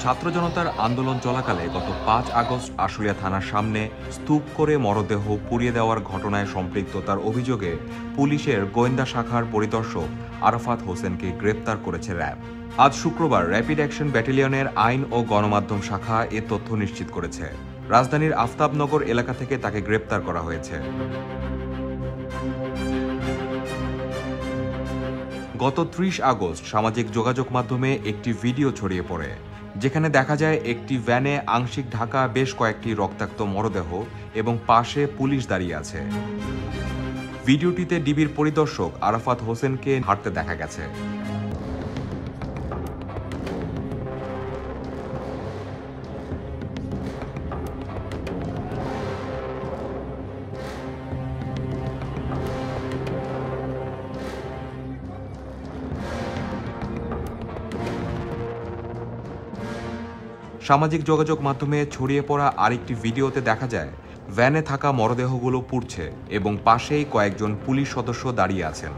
ছাত্র জনতার আন্দোলন চলাকালে গত ৫ আগস্ট আশুলিয়া থানার সামনে স্তূপ করে মরদেহ পুড়িয়ে দেওয়ার ঘটনায় সম্পৃক্ততার অভিযোগে পুলিশের গোয়েন্দা শাখার পরিদর্শক আরাফাত হোসেনকে গ্রেপ্তার করেছে র্যাব। আজ শুক্রবার র্যাপিড অ্যাকশন ব্যাটালিয়নের আইন ও গণমাধ্যম শাখা এ তথ্য নিশ্চিত করেছে। রাজধানীর আফতাবনগর এলাকা থেকে তাকে গ্রেপ্তার করা হয়েছে। গত ৩০ আগস্ট সামাজিক যোগাযোগ মাধ্যমে একটি ভিডিও ছড়িয়ে পড়ে, যেখানে দেখা যায় একটি ভ্যানে আংশিক ঢাকা বেশ কয়েকটি রক্তাক্ত মরদেহ এবং পাশে পুলিশ দাঁড়িয়ে আছে। ভিডিওটিতে ডিবির পরিদর্শক আরাফাত হোসেনকে হাঁটতে দেখা গেছে। সামাজিক যোগাযোগ মাধ্যমে ছড়িয়ে পড়া আরেকটি ভিডিওতে দেখা যায় ভ্যানে থাকা মরদেহগুলো পুড়ছে এবং পাশেই কয়েকজন পুলিশ সদস্য দাঁড়িয়ে আছেন।